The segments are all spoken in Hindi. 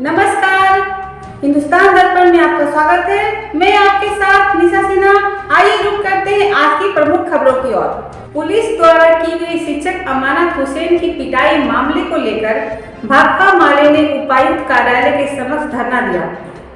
नमस्कार, हिंदुस्तान दर्पण में आपका स्वागत है। मैं आपके साथ निशा सिन्हा। आइए रुक करते हैं आज की प्रमुख खबरों की ओर। पुलिस द्वारा की गई शिक्षक अमानत हुसैन की पिटाई मामले को लेकर भाकपा माले ने उपायुक्त कार्यालय के समक्ष धरना दिया।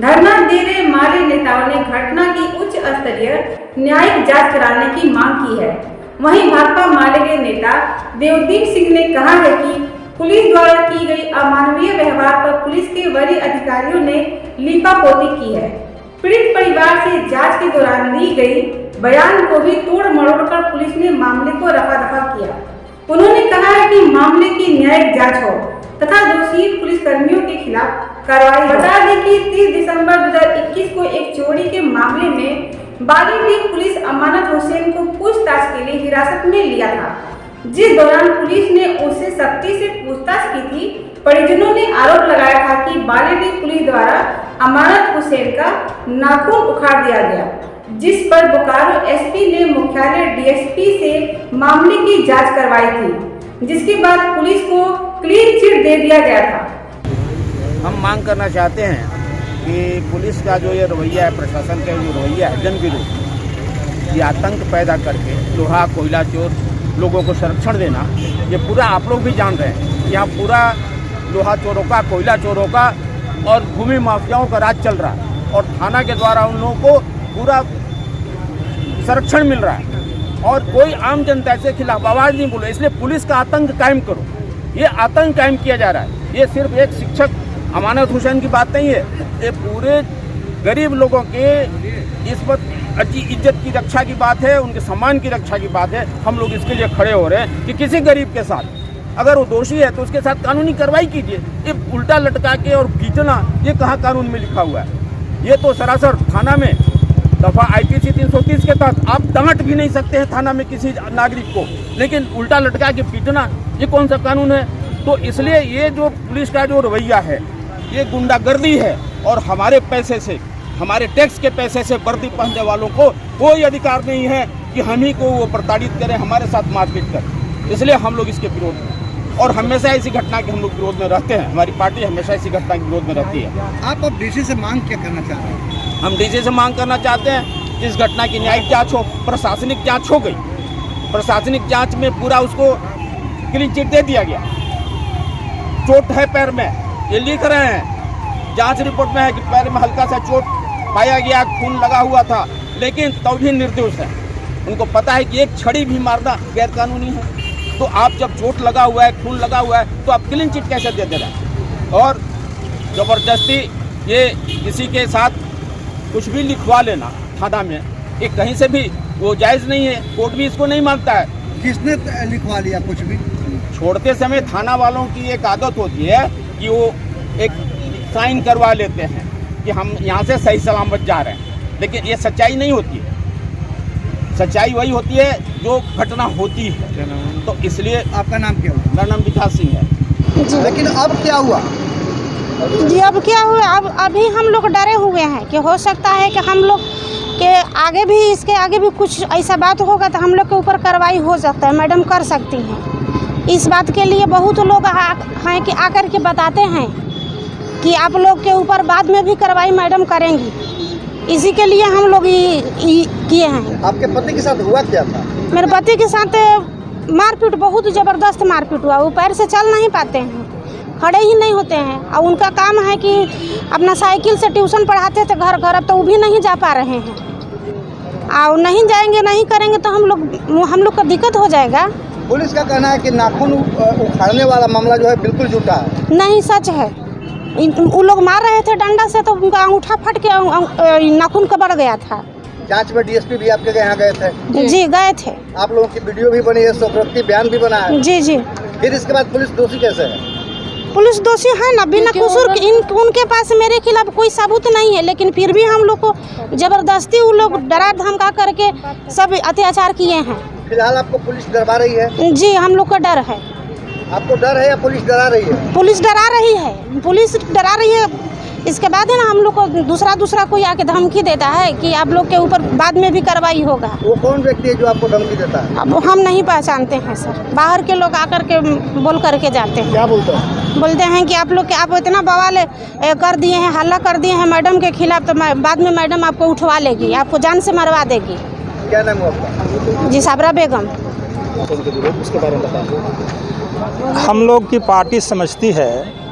धरना दे रहे माले नेताओं ने घटना की उच्च स्तरीय न्यायिक जांच कराने की मांग की है। वहीं भाकपा माले के नेता देवदीप सिंह ने कहा है कि पुलिस द्वारा की गई अमानवीय व्यवहार पर पुलिस के वरीय अधिकारियों ने लीपापोती की है। पीड़ित परिवार से जांच के दौरान दी गई बयान को भी तोड़ मरोड़ कर पुलिस ने मामले को रफा दफा किया। उन्होंने कहा है कि मामले की न्यायिक जांच हो तथा दोषी पुलिसकर्मियों के खिलाफ कार्रवाई। बता दें कि 30 दिसंबर 2021 को एक चोरी के मामले में बालीडीह पुलिस अमानत हुसैन को पूछताछ के लिए हिरासत में लिया था, जिस दौरान पुलिस ने उससे सख्ती से पूछताछ की थी। परिजनों ने आरोप लगाया था कि बालीडीह पुलिस द्वारा अमानत हुसैन का नाखून उखाड़ दिया गया, जिस पर बोकारो एसपी ने मुख्यालय डीएसपी से मामले की जांच करवाई थी, जिसके बाद पुलिस को क्लीन चिट दे दिया गया था। हम मांग करना चाहते हैं कि पुलिस का जो ये रवैया है, प्रशासन का जो रवैया है जन विरोधी, ये आतंक पैदा करके लोहा कोयला चोर लोगों को संरक्षण देना, ये पूरा आप लोग भी जान रहे हैं। यहाँ पूरा लोहा चोरों का, कोयला चोरों का और भूमि माफियाओं का राज चल रहा है और थाना के द्वारा उन लोगों को पूरा संरक्षण मिल रहा है और कोई आम जनता के खिलाफ आवाज़ नहीं बोले। इसलिए पुलिस का आतंक कायम करो। ये आतंक कायम किया जा रहा है। ये सिर्फ एक शिक्षक अमानत हुसैन की बात नहीं है, ये पूरे गरीब लोगों के इस वक्त इज्जत की रक्षा की बात है, उनके सम्मान की रक्षा की बात है। हम लोग इसके लिए खड़े हो रहे हैं कि किसी गरीब के साथ अगर वो दोषी है तो उसके साथ कानूनी कार्रवाई कीजिए। ये उल्टा लटका के और खींचना, ये कहाँ कानून में लिखा हुआ है? ये तो सरासर थाना में दफा आईपीसी 330 के तहत आप डांट भी नहीं सकते हैं थाना में किसी नागरिक को, लेकिन उल्टा लटका के पीटना, ये कौन सा कानून है? तो इसलिए ये जो पुलिस का जो रवैया है, ये गुंडागर्दी है और हमारे पैसे से, हमारे टैक्स के पैसे से वर्दी पहनने वालों को कोई अधिकार नहीं है कि हम ही को वो प्रताड़ित करें, हमारे साथ मारपीट करें। इसलिए हम लोग इसके विरोध में और हमेशा ऐसी घटना के हम लोग विरोध में रहते हैं। हमारी पार्टी हमेशा ऐसी घटना के विरोध में रहती है। आप अब डीसी से मांग क्या करना चाहते हैं? हम डीसी से मांग करना चाहते हैं कि इस घटना की न्यायिक जाँच हो। प्रशासनिक जाँच हो गई, प्रशासनिक जाँच में पूरा उसको क्लीन चिट दे दिया गया। चोट है पैर में, ये लिख रहे हैं, जांच रिपोर्ट में है कि पैर में हल्का सा चोट पाया गया, खून लगा हुआ था, लेकिन तब भी निर्दोष है। उनको पता है कि एक छड़ी भी मारना गैर कानूनी है। तो आप जब चोट लगा हुआ है, खून लगा हुआ है, तो आप क्लीन चिट कैसे दे दे रहे हैं? और ज़बरदस्ती ये किसी के साथ कुछ भी लिखवा लेना थाना में, ये कहीं से भी वो जायज़ नहीं है। कोर्ट भी इसको नहीं मानता है। किसने लिखवा लिया कुछ भी? छोड़ते समय थाना वालों की एक आदत होती है कि वो एक साइन करवा लेते हैं कि हम यहाँ से सही सलामत जा रहे हैं, लेकिन ये सच्चाई नहीं होती है। सच्चाई वही होती है जो घटना होती है। तो इसलिए आपका नाम क्या हुआ? मेरा नाम विकास सिंह है। लेकिन अब क्या हुआ? जी अब क्या हुआ? अब अभी हम लोग डरे हुए हैं कि हो सकता है कि हम लोग के आगे भी, इसके आगे भी कुछ ऐसा बात होगा तो हम लोग के ऊपर कार्रवाई हो सकता है। मैडम कर सकती हैं। इस बात के लिए बहुत लोग हैं कि आकर के बताते हैं कि आप लोग के ऊपर बाद में भी कार्रवाई मैडम करेंगी। इसी के लिए हम लोग किए हैं। आपके पति के साथ हुआ क्या था? मेरे पति के साथ मारपीट, बहुत ज़बरदस्त मारपीट हुआ। वो पैर से चल नहीं पाते हैं, खड़े ही नहीं होते हैं। और उनका काम है कि अपना साइकिल से ट्यूशन पढ़ाते थे घर घर, अब तो वो भी नहीं जा पा रहे हैं। और नहीं जाएंगे, नहीं करेंगे तो हम लोग का दिक्कत हो जाएगा। पुलिस का कहना है कि नाखून उखाड़ने वाला मामला जो है बिल्कुल झूठा है। नहीं, सच है। वो लोग मार रहे थे डंडा से तो उनका अंगूठा फट के नाखून का बढ़ गया था। जांच में डीएसपी भी आपके यहाँ गए थे? जी गए थे। आप लोगों की वीडियो भी बनी है, शोकरती बयान भी बना है। जी जी। फिर इसके बाद पुलिस दोषी कैसे है? पुलिस दोषी है ना, बिना कसूर उनके पास मेरे खिलाफ कोई सबूत नहीं है, लेकिन फिर भी हम लोग को जबरदस्ती वो लोग डरा धमका करके सब अत्याचार किए हैं। फिलहाल आपको पुलिस डरवा रही है? जी, हम लोग का डर है। आपको डर है या पुलिस डरा रही है? पुलिस डरा रही है। पुलिस डरा रही है इसके बाद है ना हम लोग को दूसरा कोई आके धमकी देता है कि आप लोग के ऊपर बाद में भी कार्रवाई होगा। वो कौन व्यक्ति है जो आपको धमकी देता है? अब हम नहीं पहचानते हैं सर, बाहर के लोग आकर के बोल करके जाते हैं। क्या बोलते हैं? बोलते हैं कि आप लोग के आप इतना बवाल कर दिए हैं, हल्ला कर दिए हैं मैडम के खिलाफ, तो बाद में मैडम आपको उठवा लेगी, आपको जान से मरवा देगी। क्या नाम है आपका? जी साबरा बेगम। उसके बारे में बताएं। हम लोग की पार्टी समझती है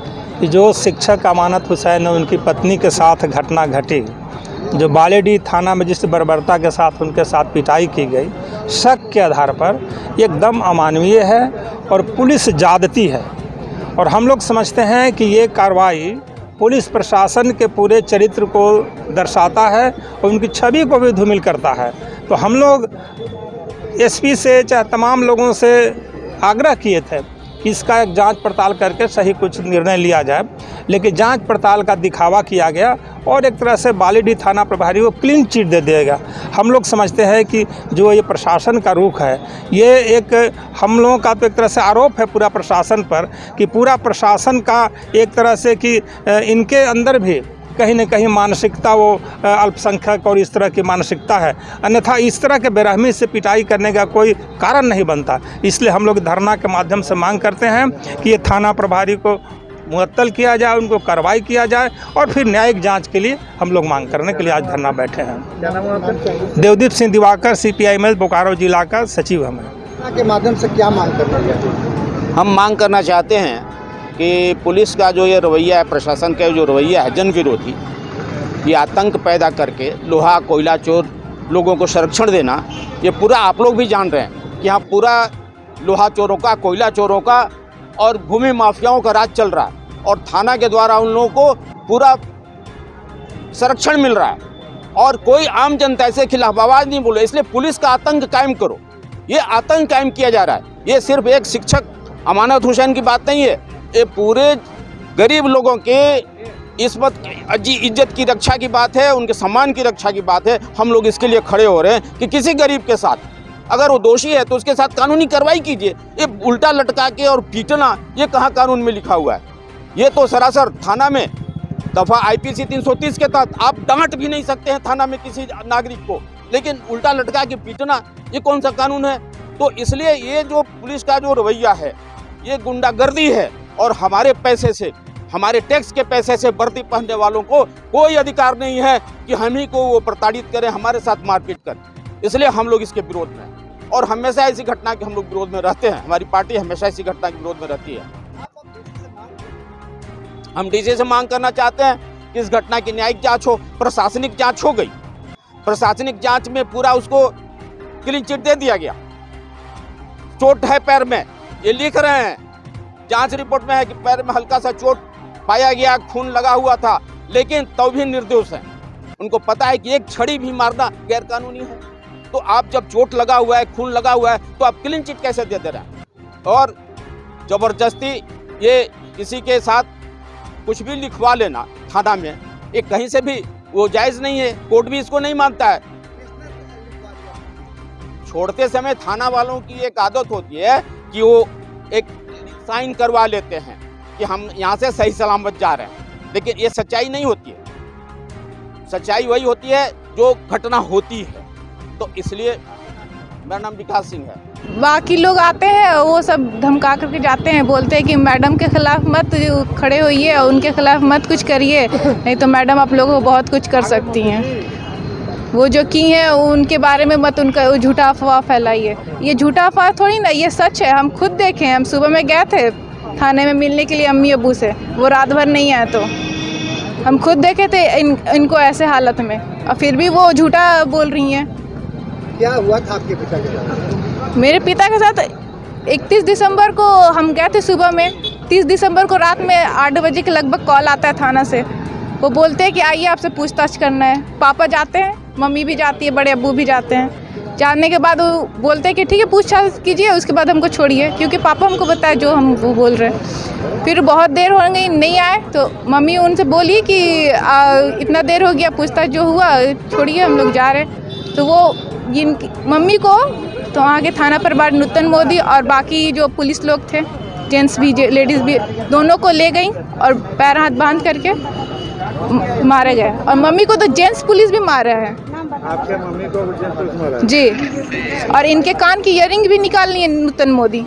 कि जो शिक्षक अमानत हुसैन और उनकी पत्नी के साथ घटना घटी, जो बालेडीह थाना में जिस बर्बरता के साथ उनके साथ पिटाई की गई, शक के आधार पर एकदम अमानवीय है और पुलिस ज्यादती है। और हम लोग समझते हैं कि ये कार्रवाई पुलिस प्रशासन के पूरे चरित्र को दर्शाता है और उनकी छवि को भी धूमिल करता है। तो हम लोग एसपी से चाहे तमाम लोगों से आग्रह किए थे कि इसका एक जांच पड़ताल करके सही कुछ निर्णय लिया जाए, लेकिन जांच पड़ताल का दिखावा किया गया और एक तरह से बालेडीह थाना प्रभारी को क्लीन चिट दे दिएगा। हम लोग समझते हैं कि जो ये प्रशासन का रुख है, ये एक हम लोगों का तो एक तरह से आरोप है पूरा प्रशासन पर कि पूरा प्रशासन का एक तरह से कि इनके अंदर भी कहीं न कहीं मानसिकता वो अल्पसंख्यक और इस तरह की मानसिकता है, अन्यथा इस तरह के बेरहमी से पिटाई करने का कोई कारण नहीं बनता। इसलिए हम लोग धरना के माध्यम से मांग करते हैं कि ये थाना प्रभारी को मुअत्तल किया जाए, उनको कार्रवाई किया जाए और फिर न्यायिक जांच के लिए हम लोग मांग करने के लिए आज धरना बैठे हैं। क्या नाम है आपका? देवदीप सिंह दिवाकर, CPI बोकारो जिला का सचिव हमें। के माध्यम से क्या मांग करना है? हम मांग करना चाहते हैं कि पुलिस का जो ये रवैया है, प्रशासन का जो रवैया है जन विरोधी, ये आतंक पैदा करके लोहा कोयला चोर लोगों को संरक्षण देना, ये पूरा आप लोग भी जान रहे हैं कि यहाँ पूरा लोहा चोरों का, कोयला चोरों का और भूमि माफियाओं का राज चल रहा है और थाना के द्वारा उन लोगों को पूरा संरक्षण मिल रहा है और कोई आम जनता इसके खिलाफ आवाज़ नहीं बोले। इसलिए पुलिस का आतंक कायम करो। ये आतंक कायम किया जा रहा है। ये सिर्फ एक शिक्षक अमानत हुसैन की बात नहीं है, ये पूरे गरीब लोगों के इज्जत की रक्षा की बात है, उनके सम्मान की रक्षा की बात है। हम लोग इसके लिए खड़े हो रहे हैं कि किसी गरीब के साथ अगर वो दोषी है तो उसके साथ कानूनी कार्रवाई कीजिए। ये उल्टा लटका के और पीटना, ये कहाँ कानून में लिखा हुआ है? ये तो सरासर थाना में दफ़ा IPC 330 के तहत आप डांट भी नहीं सकते हैं थाना में किसी नागरिक को, लेकिन उल्टा लटका के पीटना, ये कौन सा कानून है? तो इसलिए ये जो पुलिस का जो रवैया है, ये गुंडागर्दी है और हमारे पैसे से, हमारे टैक्स के पैसे से वर्दी पहनने वालों को कोई अधिकार नहीं है कि हम ही को वो प्रताड़ित करें, हमारे साथ मारपीट करें। इसलिए हम लोग इसके विरोध में हैं और हमेशा ऐसी घटना के हम लोग विरोध में रहते हैं। हमारी पार्टी हमेशा ऐसी घटना के विरोध में रहती है। हम डीसी से मांग करना चाहते हैं कि इस घटना की न्यायिक जांच हो। प्रशासनिक जांच हो गई, प्रशासनिक जांच में पूरा उसको क्लीन चिट दे दिया गया। चोट है पैर में, ये लिख रहे हैं, जांच रिपोर्ट में है कि पैर में हल्का सा चोट पाया गया, खून लगा हुआ था, लेकिन तो भी निर्दोष है। उनको पता है कि एक छड़ी भी मारना गैर कानूनी है। तो आप जब चोट लगा हुआ है, खून लगा हुआ है, तो आप क्लीन चिट कैसे दे रहे हैं? और जबरदस्ती ये किसी के साथ कुछ भी लिखवा लेना थाना में, ये कहीं से भी वो जायज़ नहीं है। कोर्ट भी इसको नहीं मानता है। छोड़ते समय थाना वालों की एक आदत होती है कि वो एक साइन करवा लेते हैं कि हम यहाँ से सही सलामत जा रहे हैं, लेकिन ये सच्चाई नहीं होती है। सच्चाई वही होती है जो घटना होती है। तो इसलिए मेरा नाम विकास सिंह है। बाकी लोग आते हैं, वो सब धमका करके जाते हैं, बोलते हैं कि मैडम के खिलाफ मत खड़े होइए और उनके खिलाफ मत कुछ करिए, नहीं तो मैडम आप लोगों को बहुत कुछ कर सकती हैं। वो जो की हैं उनके बारे में मत उनका झूठा अफवाह फैलाइए। ये झूठा अफवाह थोड़ी ना, ये सच है। हम खुद देखे हैं, हम सुबह में गए थे थाने में मिलने के लिए अम्मी अबू से, वो रात भर नहीं आए, तो हम खुद देखे थे इनको ऐसे हालत में, और फिर भी वो झूठा बोल रही हैं। क्या हुआ था आपके पिता के साथ? मेरे पिता के साथ 31 दिसंबर को हम गए थे सुबह में, 30 दिसंबर को रात में 8 बजे के लगभग कॉल आता है थाना से। वो बोलते हैं कि आइए आपसे पूछताछ करना है। पापा जाते हैं, मम्मी भी जाती है, बड़े अब्बू भी जाते हैं। जाने के बाद वो बोलते हैं कि ठीक है पूछताछ कीजिए, उसके बाद हमको छोड़िए, क्योंकि पापा हमको बताया जो हम वो बोल रहे हैं। फिर बहुत देर हो गई, नहीं आए, तो मम्मी उनसे बोली कि इतना देर हो गया, पूछताछ जो हुआ छोड़िए, हम लोग जा रहे हैं। तो वो जिनकी मम्मी को तो वहाँ के थाना प्रभारी नूतन मोदी और बाकी जो पुलिस लोग थे, जेंट्स भी लेडीज़ भी, दोनों को ले गई और पैर हाथ बांध करके मारे गए और मम्मी को तो जेंट्स पुलिस भी मार रहे हैं। आपके मम्मी को जेंट्स पुलिस मारा है? जी, और इनके कान की इयरिंग भी निकालनी है नूतन मोदी।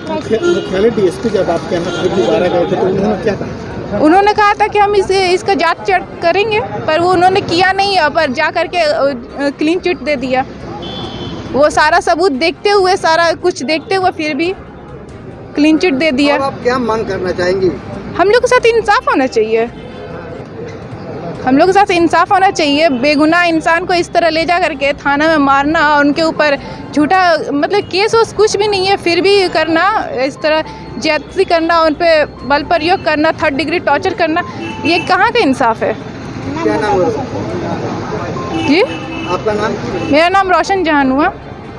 मुख्यालय डीएसपी जब आप कहना दोबारा गए थे तो उन्होंने क्या कहा? उन्होंने कहा था कि हम इसका जांच करेंगे, पर वो उन्होंने किया नहीं है, पर जा करके क्लीन चिट दे दिया। वो सारा सबूत देखते हुए, सारा कुछ देखते हुए फिर भी क्लीन चिट दे दिया। अब आप क्या मांग करना चाहेंगी? हम लोग के साथ इंसाफ होना चाहिए, हम लोग के साथ इंसाफ होना चाहिए। बेगुनाह इंसान को इस तरह ले जा करके थाना में मारना, उनके ऊपर झूठा मतलब केस वोस कुछ भी नहीं है, फिर भी करना, इस तरह ज्यादती करना, उन पे बल प्रयोग करना, 3rd डिग्री टॉर्चर करना, ये कहाँ का इंसाफ है? क्या नाम है? जी, आपका नाम? मेरा नाम रोशन जहान हुआ।